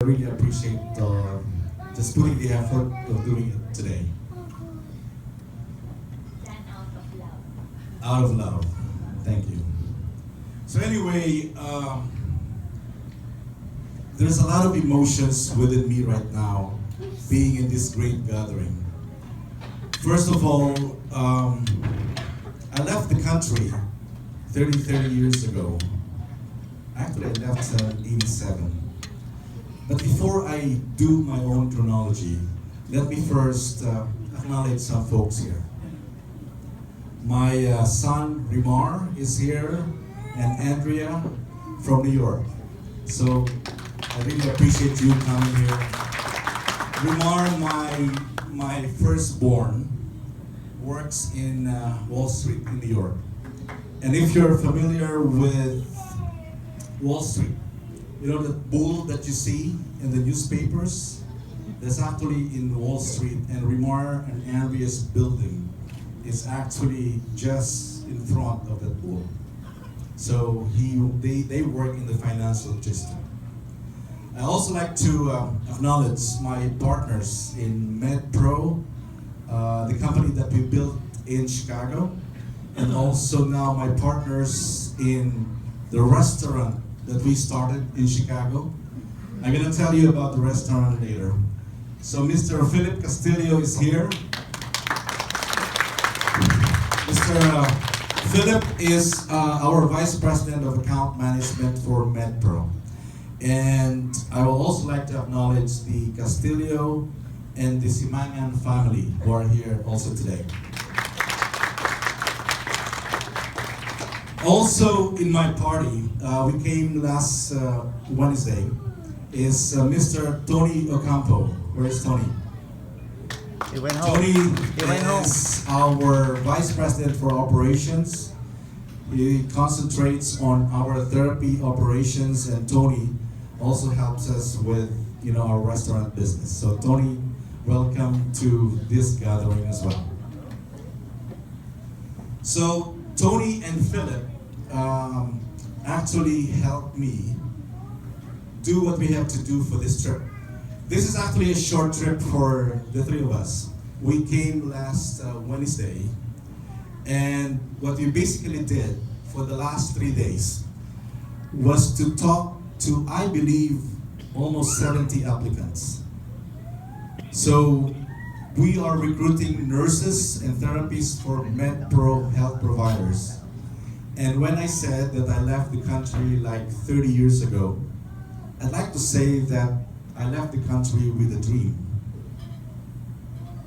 really appreciate just putting the effort of doing it today. Done out of love. Out of love. Thank you. So anyway, there's a lot of emotions within me right now, being in this great gathering. First of all, I left the country 30 years ago. Actually, I left in 87. But before I do my own chronology, let me first acknowledge some folks here. My son, Rimar, is here, and Andrea from New York. So I really appreciate you coming here. Rimar, my firstborn, works in Wall Street in New York. And if you're familiar with Wall Street, you know the bull that you see in the newspapers? That's actually in Wall Street, and Rimar and Andrea's building is actually just in front of that bull. So they work in the financial district. I also like to acknowledge my partners in MedPro, the company that we built in Chicago, and also now my partners in the restaurant that we started in Chicago. I'm going to tell you about the restaurant later. So Mr. Philip Castillo is here. Mr. Philip is our Vice President of Account Management for MedPro. And I would also like to acknowledge the Castillo and the Simangan family who are here also today. Also in my party, we came last Wednesday, is Mr. Tony Ocampo. Where is Tony? He went home. Tony He went home. is our Vice President for Operations. He concentrates on our therapy operations, and Tony also helps us with our restaurant business. So Tony, welcome to this gathering as well. So Tony and Philip actually helped me do what we have to do for this trip. This is actually a short trip for the three of us. We came last Wednesday, and what we basically did for the last 3 days was to talk to, I believe, almost 70 applicants. So we are recruiting nurses and therapists for MedPro health providers. And when I said that I left the country like 30 years ago, I'd like to say that I left the country with a dream.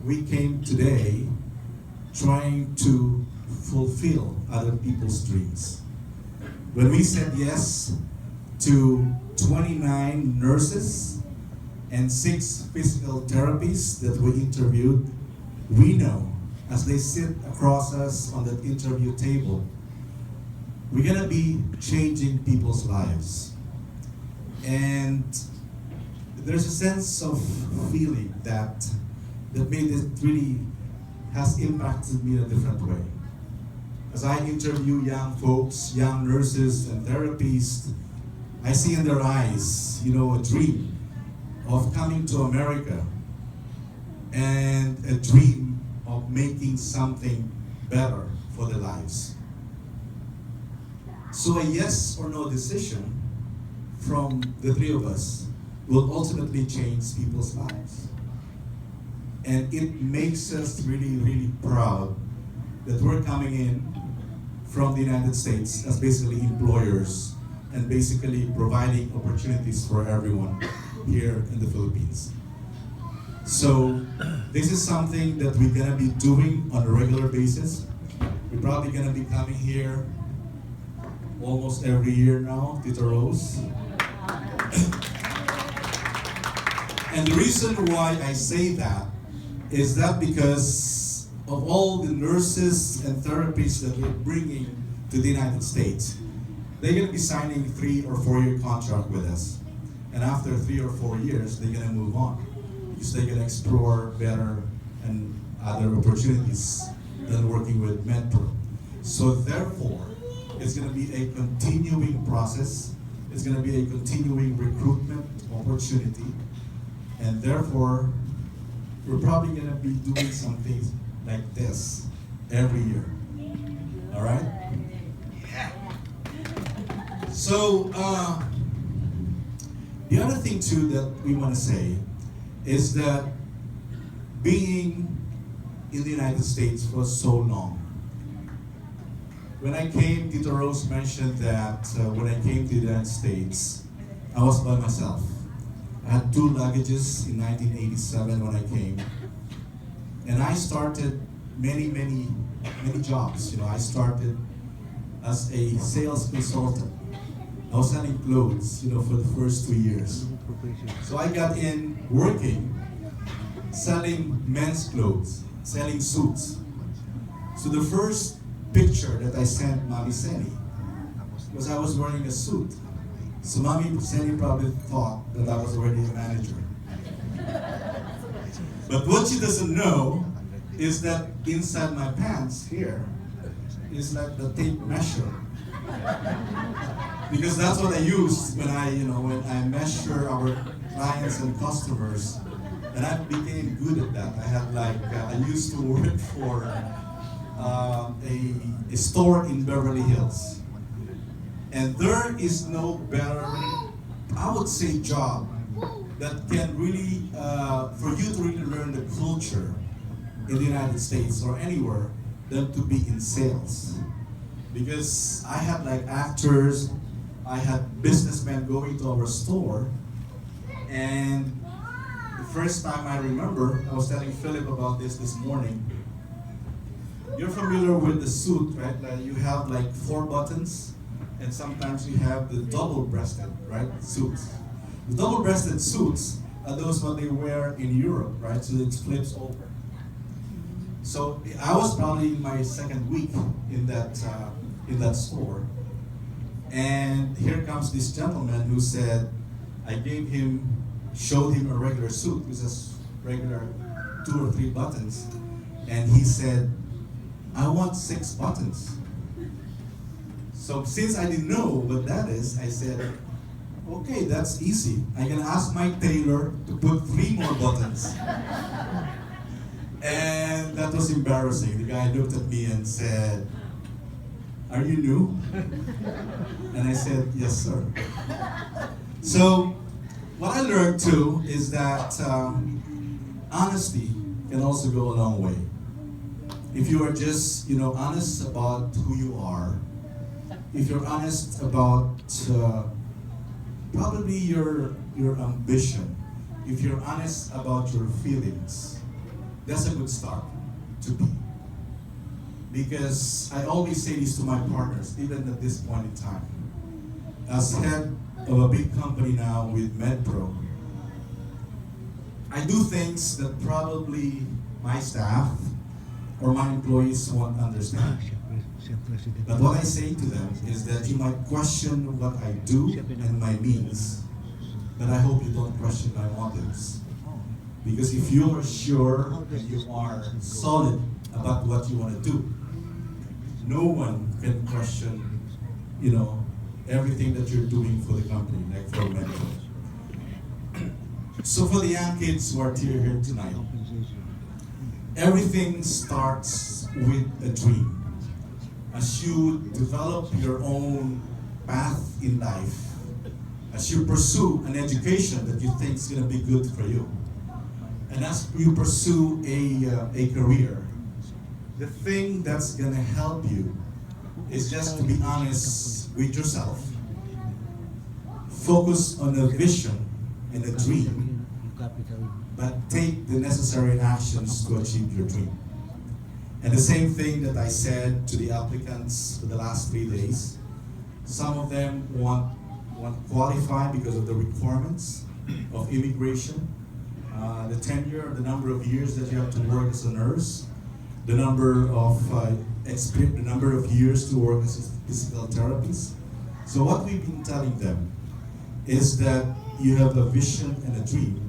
We came today trying to fulfill other people's dreams. When we said yes to 29 nurses and 6 physical therapists that we interviewed, we know as they sit across us on that interview table, we're gonna be changing people's lives. And there's a sense of feeling that made it really has impacted me in a different way. As I interview young folks, young nurses and therapists, I see in their eyes, a dream of coming to America and a dream of making something better for their lives. So a yes or no decision from the three of us will ultimately change people's lives. And it makes us really, really proud that we're coming in from the United States as basically employers and basically providing opportunities for everyone here in the Philippines. So this is something that we're gonna be doing on a regular basis. We're probably gonna be coming here almost every year now, Tito Rose. And the reason why I say that is that because of all the nurses and therapists that we're bringing to the United States, they're going to be signing 3 or 4 year contract with us. And after 3 or 4 years, they're going to move on because they're going to explore better and other opportunities than working with MedPro. So therefore, it's going to be a continuing process It's going to be a continuing recruitment opportunity, and therefore, we're probably going to be doing some things like this every year. All right? So, the other thing too that we want to say is that being in the United States for so long, when I came, Tito Rose mentioned that when I came to the United States, I was by myself. I had 2 luggages in 1987 when I came. And I started many jobs. You know, I started as a sales consultant. I was selling clothes, you know, for the first 2 years. So I got in working, selling men's clothes, selling suits. So the first picture that I sent Mami Seni was I was wearing a suit. So Mami Seni probably thought that I was already a manager. But what she doesn't know is that inside my pants here is like the tape measure. Because that's what I use when I measure our clients and customers. And I became good at that. I had I used to work for a store in Beverly Hills. And there is no better, I would say, job that can really, for you to really learn the culture in the United States or anywhere than to be in sales. Because I had actors, I had businessmen going to our store, and the first time I remember, I was telling Philip about this morning. You're familiar with the suit, right? You have 4 buttons, and sometimes you have the double-breasted, right, suits. The double-breasted suits are those what they wear in Europe, right? So it flips over. So I was probably in my 2nd week in that store, and here comes this gentleman who said, showed him a regular suit with just regular 2 or 3 buttons, and he said, I want 6 buttons. So since I didn't know what that is, I said, okay, that's easy. I can ask my tailor to put 3 more buttons. And that was embarrassing. The guy looked at me and said, are you new? And I said, yes, sir. So what I learned too is that honesty can also go a long way. If you are just, honest about who you are, if you're honest about probably your ambition, if you're honest about your feelings, that's a good start to be. Because I always say this to my partners, even at this point in time. As head of a big company now with MedPro, I do things that probably my staff or my employees won't understand. But what I say to them is that you might question what I do and my means, but I hope you don't question my motives. Because if you are sure and you are solid about what you want to do, no one can question, everything that you're doing for the company, like for Metro. So for the young kids who are here tonight, everything starts with a dream. As you develop your own path in life, as you pursue an education that you think is going to be good for you, and as you pursue a career, the thing that's going to help you is just to be honest with yourself. Focus on a vision and a dream, but take the necessary actions to achieve your dream. And the same thing that I said to the applicants for the last 3 days, some of them want qualify because of the requirements of immigration, the tenure, the number of years that you have to work as a nurse, the number of years to work as a physical therapist. So what we've been telling them is that you have a vision and a dream.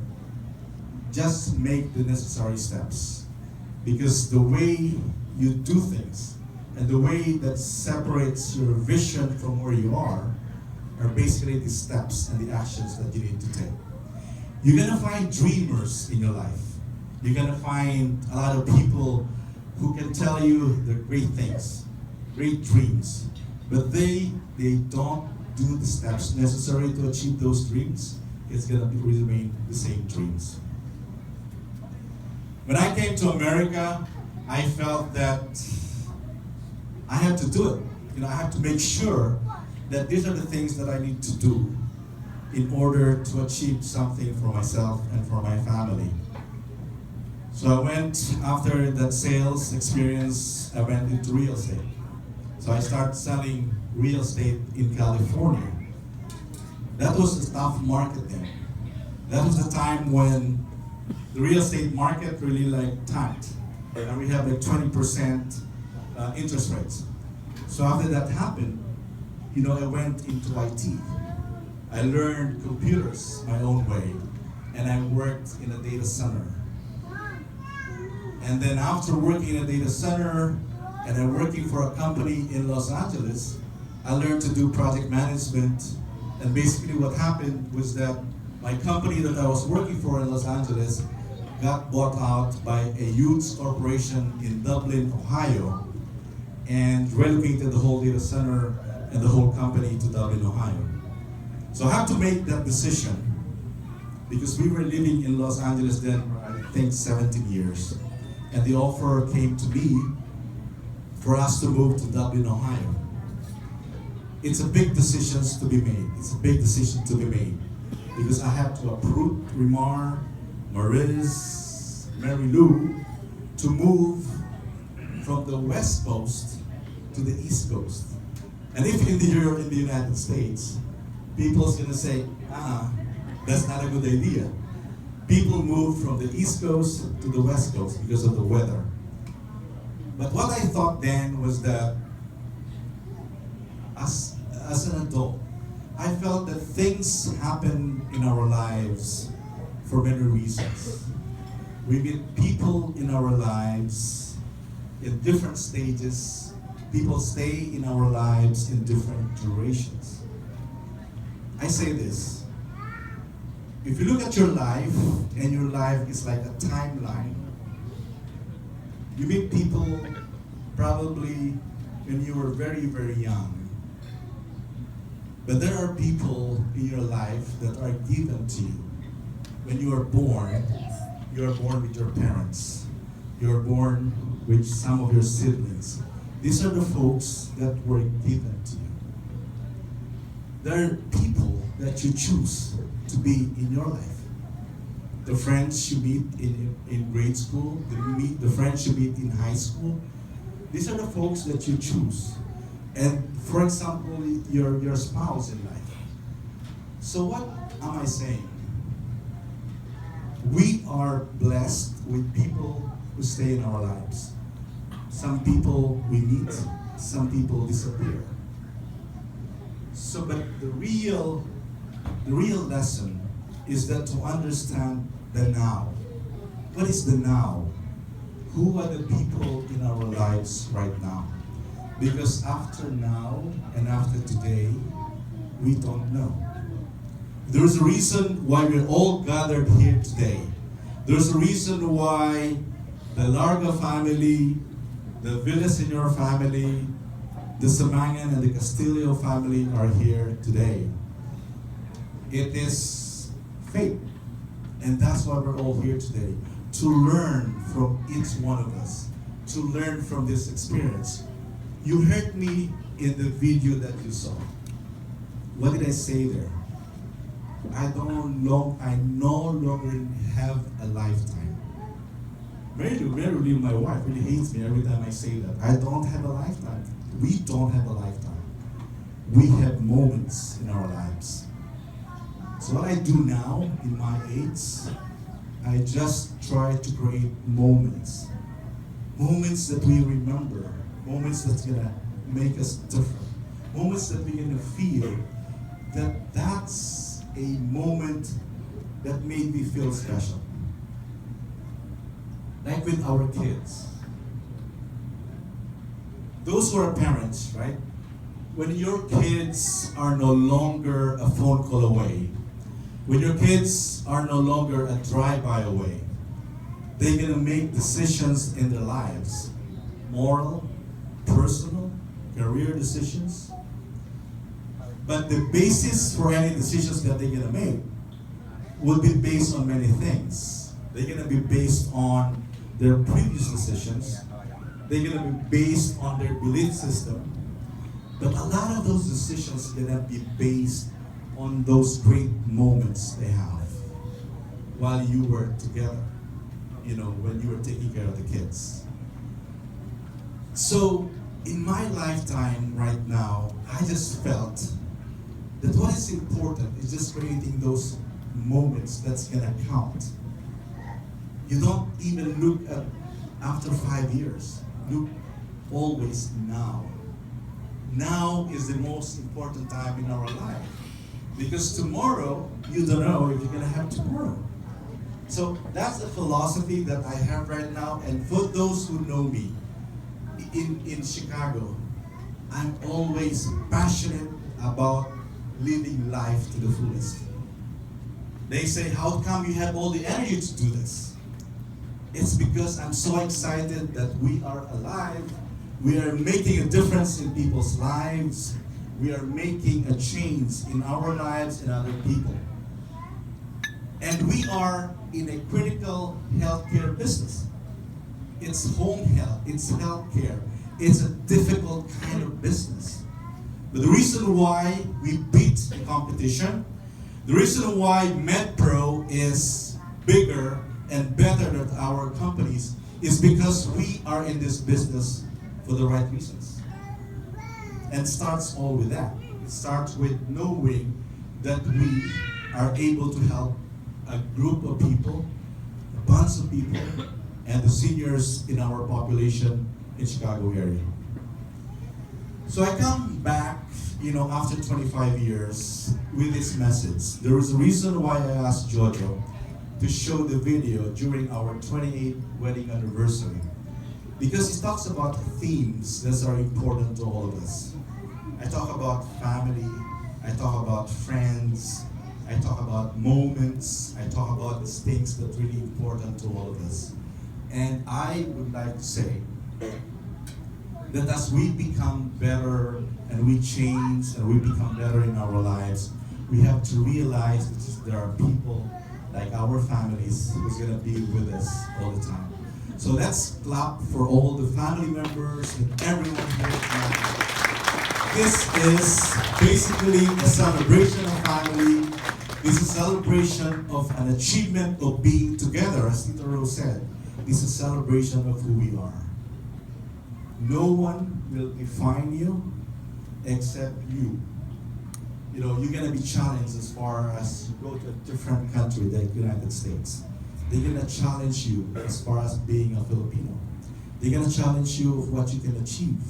Just make the necessary steps. Because the way you do things and the way that separates your vision from where you are are basically the steps and the actions that you need to take. You're gonna find dreamers in your life. You're gonna find a lot of people who can tell you the great things, great dreams, but they don't do the steps necessary to achieve those dreams. It's gonna remain the same dreams. When I came to America, I felt that I had to do it. I have to make sure that these are the things that I need to do in order to achieve something for myself and for my family. So I went, after that sales experience, I went into real estate. So I started selling real estate in California. That was a tough market then. That was the time when the real estate market really tanked. And we have 20% interest rates. So after that happened, I went into IT. I learned computers my own way, and I worked in a data center. And then after working in a data center, and I'm working for a company in Los Angeles, I learned to do project management. And basically what happened was that my company that I was working for in Los Angeles got bought out by a huge corporation in Dublin, Ohio, and relocated the whole data center and the whole company to Dublin, Ohio. So I had to make that decision because we were living in Los Angeles then for I think 17 years. And the offer came to me for us to move to Dublin, Ohio. It's a big decision to be made. It's a big decision to be made because I have to uproot Rimar, Riz, Mary Lou to move from the West Coast to the East Coast. And if you're in the United States, people's gonna say, that's not a good idea. People move from the East Coast to the West Coast because of the weather. But what I thought then was that as an adult, I felt that things happen in our lives for many reasons. We meet people in our lives in different stages. People stay in our lives in different durations. I say this, if you look at your life, and your life is like a timeline, you meet people probably when you were very, very young. But there are people in your life that are given to you. When you are born with your parents. You are born with some of your siblings. These are the folks that were given to you. There are people that you choose to be in your life. The friends you meet in grade school, the friends you meet in high school. These are the folks that you choose. And for example, your spouse in life. So what am I saying? We are blessed with people who stay in our lives. Some people we meet, some people disappear. So, but the real lesson is that to understand the now. What is the now? Who are the people in our lives right now? Because after now and after today, we don't know. There is a reason why we're all gathered here today. There's a reason why the Larga family, the Villasenor family, the Samangan and the Castillo family are here today. It is fate. And that's why we're all here today. To learn from each one of us. To learn from this experience. You heard me in the video that you saw. What did I say there? I no longer have a lifetime. Mary Lou, my wife, really hates me every time I say that. I don't have a lifetime. We don't have a lifetime. We have moments in our lives. So what I do now, in my age, I just try to create moments. Moments that we remember. Moments that's gonna make us different. Moments that we're gonna feel that that's a moment that made me feel special. Like with our kids. Those who are parents, right? when your kids are no longer a phone call away, when your kids are no longer a drive-by away, they're gonna make decisions in their lives, moral, personal, career decisions. But the basis for any decisions that they're gonna make will be based on many things. They're gonna be based on their previous decisions. They're gonna be based on their belief system. But a lot of those decisions are gonna be based on those great moments they have while you were together, when you were taking care of the kids. So in my lifetime right now, I just felt that what is important is just creating those moments that's gonna count. You don't even look at after 5 years. Look always now. Now is the most important time in our life. Because tomorrow, you don't know if you're gonna have tomorrow. So that's the philosophy that I have right now. And for those who know me, in Chicago, I'm always passionate about living life to the fullest. They say, how come you have all the energy to do this? It's because I'm so excited that we are alive. We are making a difference in people's lives. We are making a change in our lives and other people. And we are in a critical healthcare business. It's home health, it's healthcare. It's a difficult kind of business. But the reason why we beat the competition, the reason why MedPro is bigger and better than our companies is because we are in this business for the right reasons. And starts all with that. It starts with knowing that we are able to help a group of people, a bunch of people, and the seniors in our population in Chicago area. So I come back, after 25 years with this message. There is a reason why I asked Jojo to show the video during our 28th wedding anniversary. Because he talks about themes that are important to all of us. I talk about family, I talk about friends, I talk about moments, I talk about the things that are really important to all of us. And I would like to say that as we become better and we change and we become better in our lives, we have to realize that there are people like our families who's gonna be with us all the time. So let's clap for all the family members and everyone here tonight. This is basically a celebration of family. This is a celebration of an achievement of being together, as Tito Rose said. This is a celebration of who we are. No one will define you except you. You're gonna be challenged as far as you go to a different country, the United States. They're gonna challenge you as far as being a Filipino. They're gonna challenge you of what you can achieve.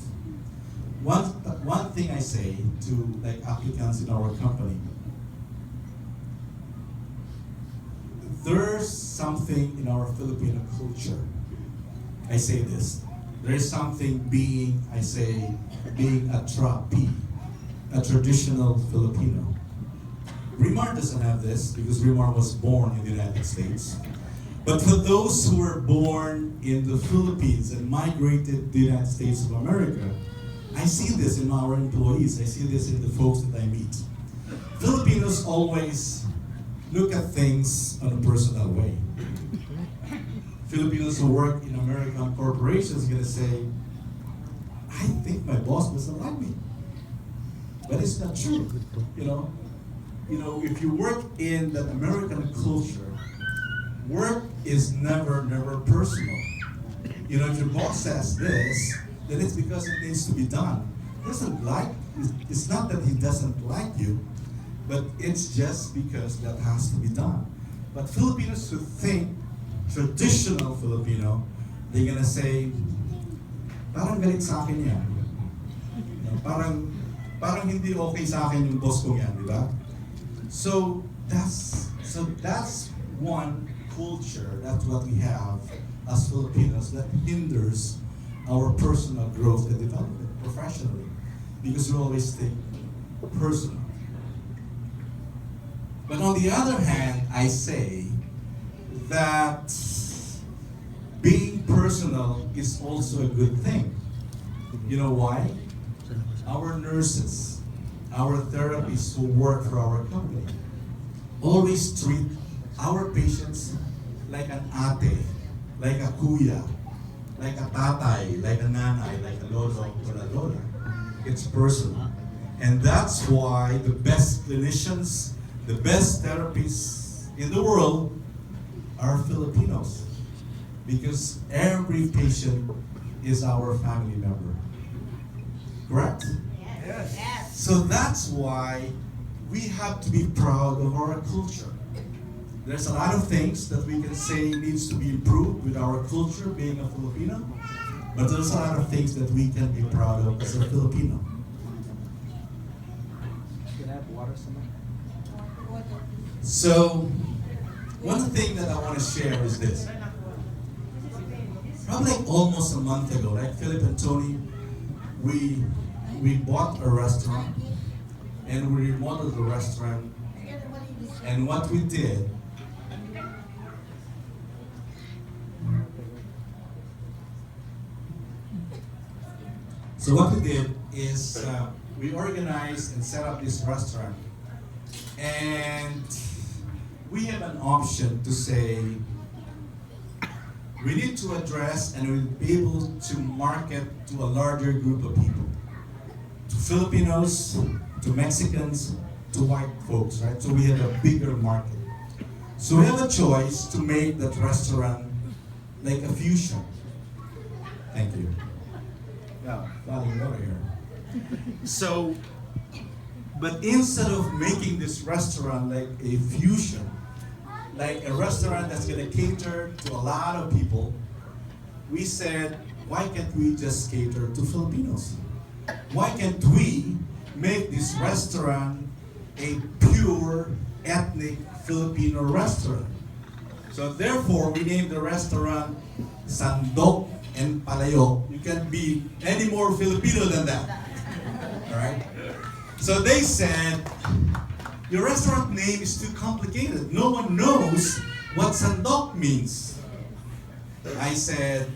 One thing I say to applicants in our company, there's something in our Filipino culture. I say this. There is something being a traditional Filipino. Rimar doesn't have this because Rimar was born in the United States. But for those who were born in the Philippines and migrated to the United States of America, I see this in our employees. I see this in the folks that I meet. Filipinos always look at things in a personal way. Filipinos who work in American corporations are going to say, I think my boss doesn't like me. But it's not true. If you work in the American culture, work is never personal. If your boss says this, then it's because it needs to be done. It's not that he doesn't like you, but it's just because that has to be done. But Filipinos who think traditional Filipino, they're gonna say, parang galit sa akin yan. Parang hindi okay sa akin yung boss ko yan, di ba? So that's one culture, that's what we have as Filipinos that hinders our personal growth and development professionally. because we always think personal. But on the other hand, I say that being personal is also a good thing. You know why? Our nurses, our therapists who work for our company always treat our patients like an ate, like a kuya, like a tatay, like a nanay, like a lolo or a lola. It's personal. And that's why the best clinicians, the best therapists in the world are Filipinos. Because every patient is our family member. Correct? Yes. Yes. So that's why we have to be proud of our culture. There's a lot of things that we can say needs to be improved with our culture being a Filipino, but there's a lot of things that we can be proud of as a Filipino. Can I have water somewhere? So, one thing that I want to share is this. Probably like almost a month ago, right, Philip and Tony, we bought a restaurant and we remodeled the restaurant. And what we did, is we organized and set up this restaurant. And we have an option to say, we need to address and we'll be able to market to a larger group of people. To Filipinos, to Mexicans, to white folks, right? So we have a bigger market. So we have a choice to make that restaurant like a fusion. Thank you. Yeah, falling over here. So, but instead of making this restaurant like a fusion, like a restaurant that's gonna cater to a lot of people, we said, why can't we just cater to Filipinos? Why can't we make this restaurant a pure ethnic Filipino restaurant? So therefore, we named the restaurant Sandok and Palayo. You can't be any more Filipino than that. Alright? So they said, your restaurant name is too complicated. No one knows what Sandok means. I said,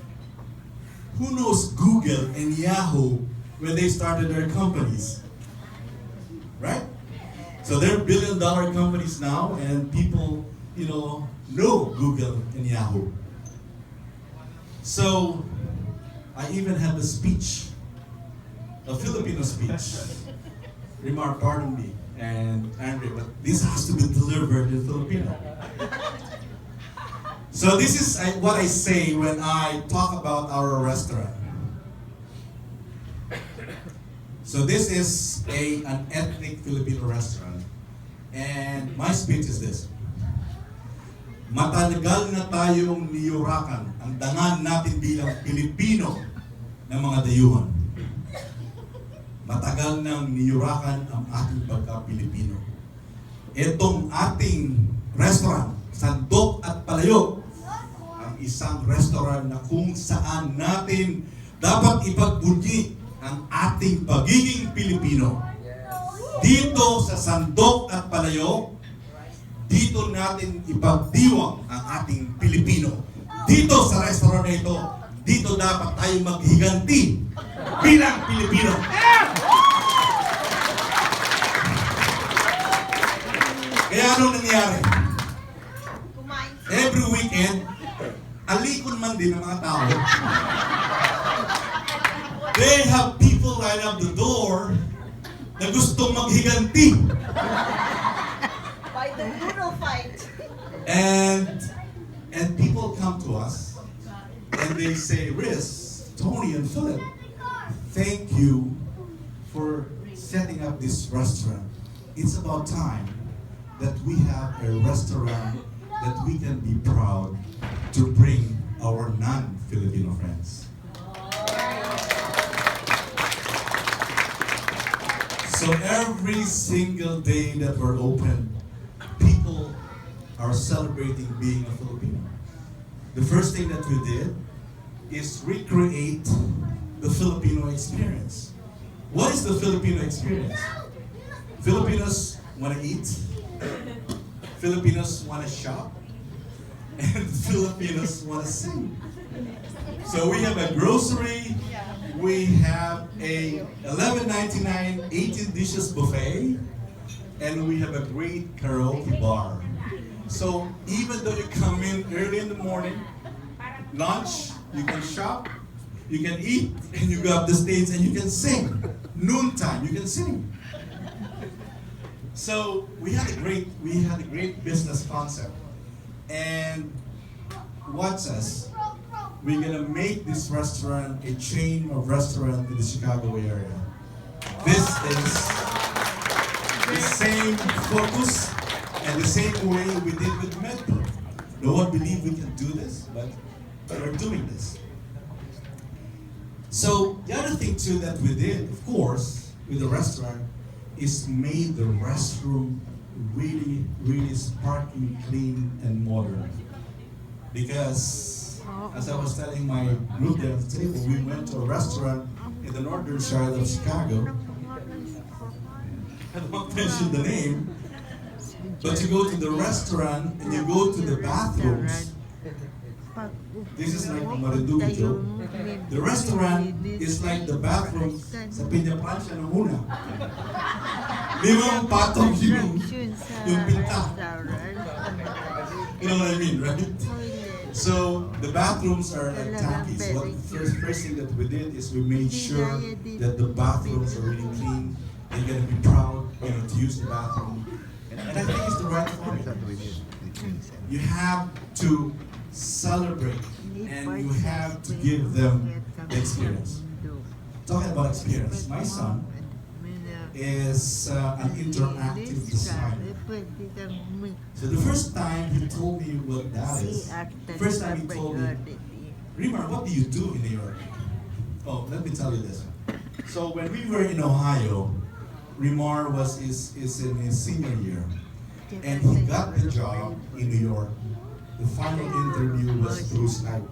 who knows Google and Yahoo when they started their companies? Right? So they're billion-dollar companies now, and people, know Google and Yahoo. So I even had a speech, a Filipino speech. Rimar, pardon me, and Andre, but this has to be delivered in Filipino. So this is what I say when I talk about our restaurant. So this is an ethnic Filipino restaurant. And my speech is this. Matagal na tayong niyurakan ang dangan natin bilang Pilipino ng mga dayuhan. Matagal nang niyurakan ang ating pagka-Pilipino. Itong ating restaurant, Sandok at Palayo, ang isang restaurant na kung saan natin dapat ipagbunyi ang ating pagiging Pilipino. Dito sa Sandok at Palayo, dito natin ipagdiwang ang ating Pilipino. Dito sa restaurant na ito, dito dapat tayo maghiganti bilang Pilipino. Kaya anong nangyari? Every weekend, alikon man din ng mga tao. They have people line up the door na gustong maghiganti. By the brutal fight. And people come to us and they say, Riz, Tony and Philip, thank you for setting up this restaurant. It's about time that we have a restaurant that we can be proud to bring our non-Filipino friends. So every single day that we're open, people are celebrating being a Filipino. The first thing that we did is recreate the Filipino experience. What is the Filipino experience? Filipinos want to eat. Filipinos want to shop. And Filipinos want to sing. So we have a grocery. We have a $11.99 18 dishes buffet. And we have a great karaoke bar. So even though you come in early in the morning, lunch, you can shop, you can eat, and you go up the stage and you can sing. Noontime, you can sing. So we had a great business concept. And watch us. We're gonna make this restaurant a chain of restaurants in the Chicago area. This is the same focus and the same way we did with Medco. No one believed we can do this, but we're doing this. So the other thing too that we did, of course, with the restaurant, is made the restroom really, really sparkling, clean, and modern. Because, as I was telling my group there at the table, we went to a restaurant in the northern side of Chicago. I don't mention the name, but you go to the restaurant and you go to the bathrooms. This is like Marinduque, Joe. The restaurant is like the bathroom sa Pinya Plansya ng una. Limang patong yung pinta. You know what I mean, right? So the bathrooms are like tankies. What first thing that we did is we made sure that the bathrooms are really clean. They're gonna be proud, to use the bathroom. And I think it's the right formula. You have to celebrate and you have to give them the experience. Talking about experience, my son is an interactive designer. So the first time he told me what that is, the first time he told me, Rimar, what do you do in New York? Oh, let me tell you this. So when we were in Ohio, Rimar is in his senior year, and he got the job in New York. The final interview was through Skype.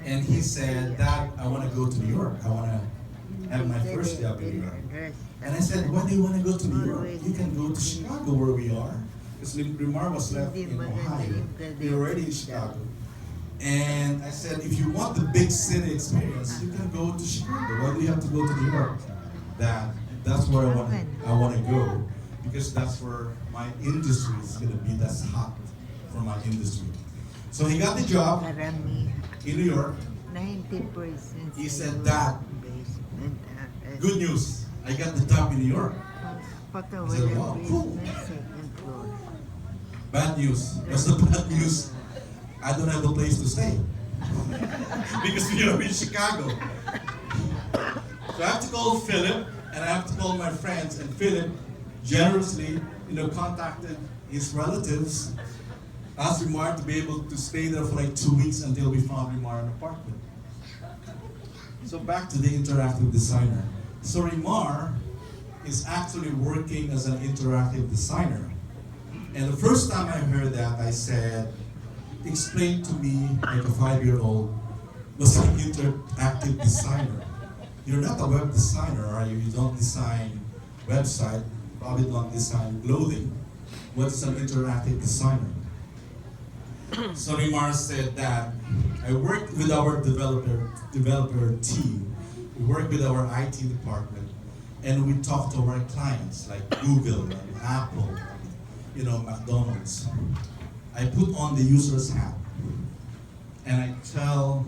And he said, Dad, I want to go to New York. I want to have my first job in New York. And I said, why do you want to go to New York? You can go to Chicago where we are. Because Rimar was left in Ohio. We were already in Chicago. And I said, if you want the big city experience, you can go to Chicago. Why do you have to go to New York? That's where I want to go. Because that's where my industry is going to be. That's hot for my industry. So he got the job in New York. He said, Dad, good news. I got the job in New York. I said, wow, cool. Bad news. What's the bad news? I don't have a place to stay. Because we are in Chicago. So I have to call Philip and I have to call my friends, and Philip generously, contacted his relatives, asked Rimar to be able to stay there for like 2 weeks until we found Rimar an apartment. So back to the interactive designer. So Rimar is actually working as an interactive designer. And the first time I heard that, I said, explain to me like a 5-year-old, what's an interactive designer? You're not a web designer, are you? You don't design website, probably don't design clothing. What's an interactive designer? So Rimar said that I worked with our developer team, we work with our IT department, and we talk to our clients like Google and Apple, McDonald's. I put on the user's hat and I tell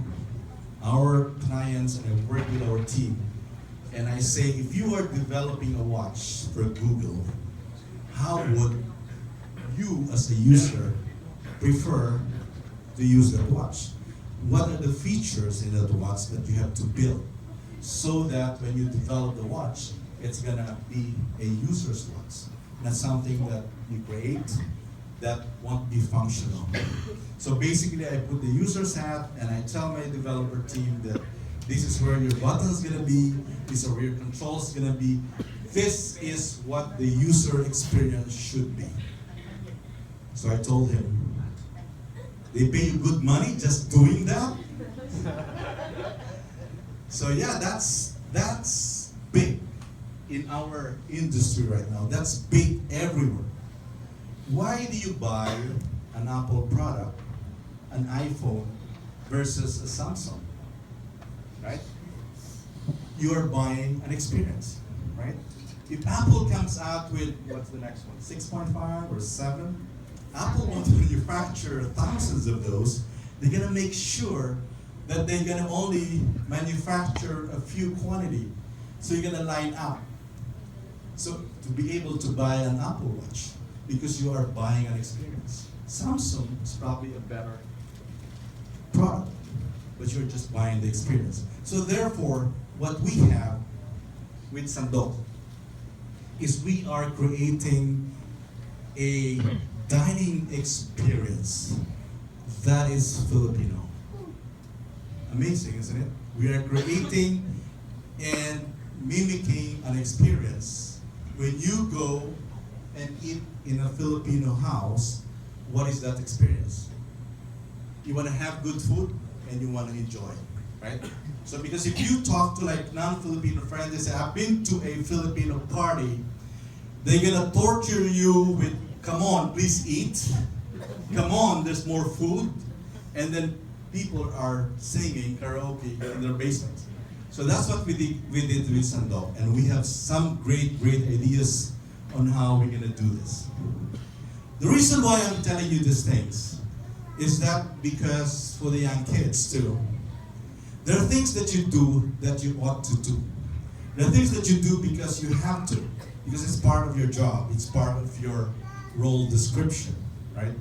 our clients and I work with our team and I say, if you are developing a watch for Google, how would you as a user prefer to use that watch? What are the features in that watch that you have to build so that when you develop the watch, it's gonna be a user's watch, not something that you create that won't be functional. So basically I put the user's hat and I tell my developer team that this is where your button's gonna be, this is where your control's gonna be, this is what the user experience should be. So I told him, they pay you good money just doing that? So yeah, that's in our industry right now. That's big everywhere. Why do you buy an Apple product, an iPhone, versus a Samsung? Right? You are buying an experience, right? If Apple comes out with, what's the next one, 6.5 or 7, Apple wants to manufacture thousands of those. They're gonna make sure that they're gonna only manufacture a few quantity. So you're gonna line up. So to be able to buy an Apple Watch, because you are buying an experience. Samsung is probably a better product, but you're just buying the experience. So therefore, what we have with Sandok is we are creating a dining experience that is Filipino. Amazing, isn't it? We are creating and mimicking an experience. When you go and eat in a Filipino house, what is that experience? You want to have good food and you want to enjoy, right? So because if you talk to like non-Filipino friends, they say, I've been to a Filipino party, they're gonna torture you with, come on, please eat. Come on, there's more food. And then people are singing karaoke in their basements. So that's what we did with Sandok. And we have some great ideas on how we're gonna do this. The reason why I'm telling you these things is that because for the young kids too, there are things that you do that you ought to do. There are things that you do because you have to, because it's part of your job, it's part of your role description, right?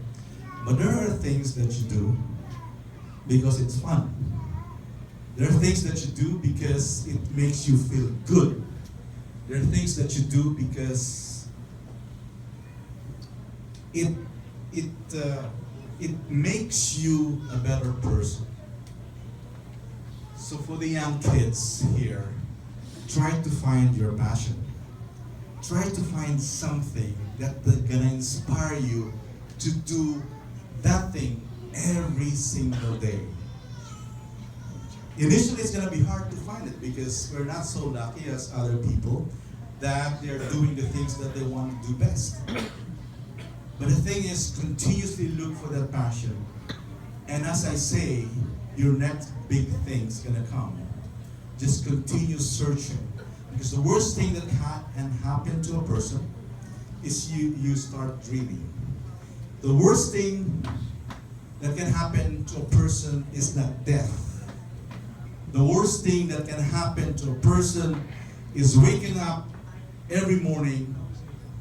But there are things that you do because it's fun. There are things that you do because it makes you feel good. There are things that you do because it makes you a better person. So for the young kids here, try to find your passion. Try to find something that they're gonna inspire you to do that thing every single day. Initially, it's gonna be hard to find it because we're not so lucky as other people that they're doing the things that they want to do best. But the thing is, continuously look for that passion. And as I say, your next big thing's gonna come. Just continue searching. Because the worst thing that can happen to a person is you start dreaming. The worst thing that can happen to a person is not death. The worst thing that can happen to a person is waking up every morning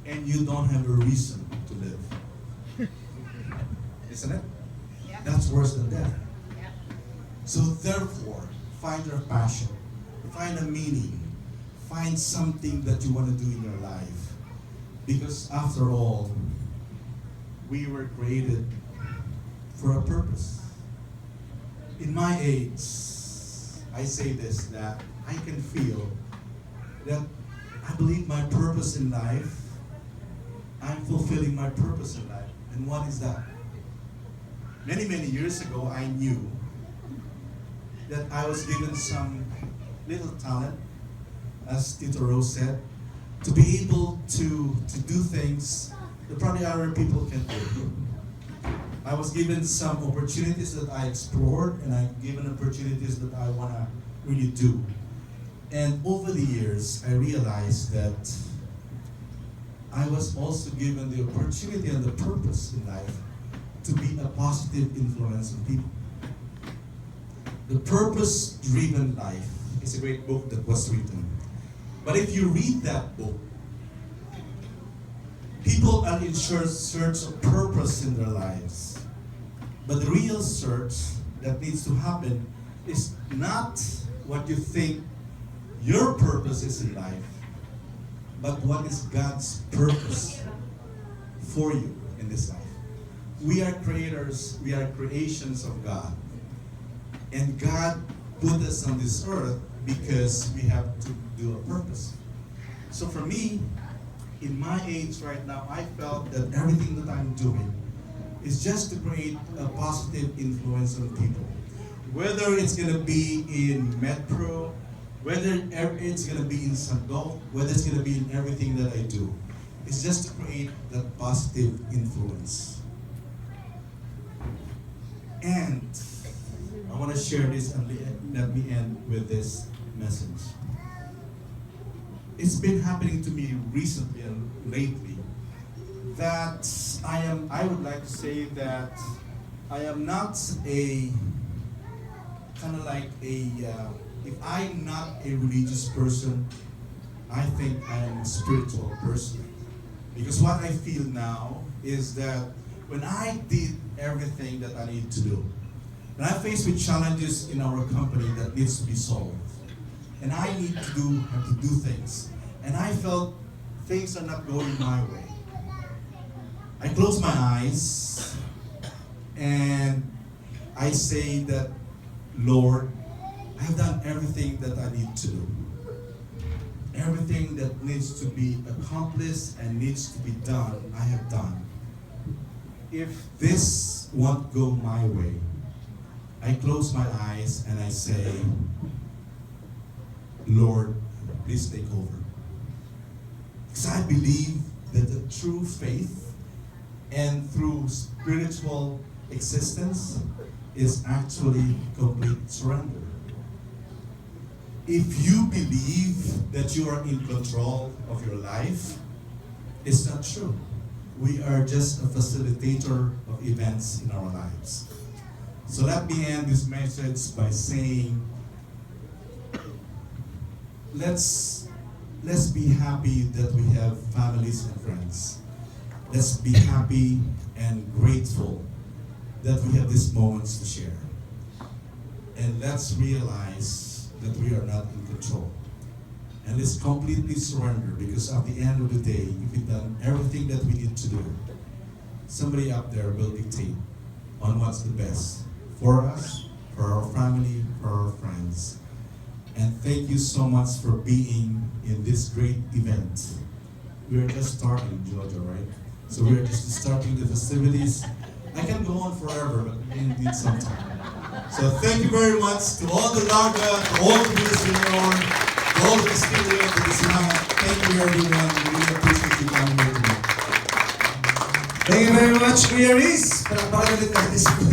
and you don't have a reason to live. Isn't it? Yeah. That's worse than death. Yeah. So therefore, find your passion, find a meaning, find something that you want to do in your life. Because after all, we were created for a purpose. In my age, I say this, that I can feel that I believe my purpose in life, I'm fulfilling my purpose in life. And what is that? Many years ago, I knew that I was given some little talent, as Tito Rose said, to be able to do things that probably other people can do. I was given some opportunities that I explored, and I'm given opportunities that I want to really do. And over the years, I realized that I was also given the opportunity and the purpose in life to be a positive influence on people. The Purpose-Driven Life is a great book that was written. But if you read that book, people are in search of purpose in their lives. But the real search that needs to happen is not what you think your purpose is in life, but what is God's purpose for you in this life. We are creators, we are creations of God. And God put us on this earth because we have to do a purpose. So for me, in my age right now, I felt that everything that I'm doing is just to create a positive influence on people. Whether it's going to be in metro Whether it's gonna be in Santo, whether it's gonna be in everything that I do, it's just to create that positive influence. And I want to share this and let me end with this message. It's been happening to me recently and lately that I would like to say that I am not a kind of like if I'm not a religious person, I think I am a spiritual person. Because what I feel now is that when I did everything that I need to do, when I'm faced with challenges in our company that needs to be solved, and I have to do things, and I felt things are not going my way, I close my eyes and I say that, Lord, I have done everything that I need to do. Everything that needs to be accomplished and needs to be done, I have done. If this won't go my way, I close my eyes and I say, Lord, please take over. Because I believe that the true faith and through spiritual existence is actually complete surrender. If you believe that you are in control of your life, it's not true. We are just a facilitator of events in our lives. So let me end this message by saying, let's be happy that we have families and friends. Let's be happy and grateful that we have these moments to share. And let's realize that we are not in control. And let's completely surrender, because at the end of the day, if we've done everything that we need to do, somebody up there will dictate on what's the best for us, for our family, for our friends. And thank you so much for being in this great event. We are just starting, Georgia, right? So we are just starting the festivities. I can go on forever, but we need some time. So thank you very much to all the Larga, to all the Villasenor, to all the Castillo, to the Sinama. Thank you everyone. We really appreciate you coming here tonight. Thank you very much, Kuya Riz. Palakpakan ulit natin si Kuya.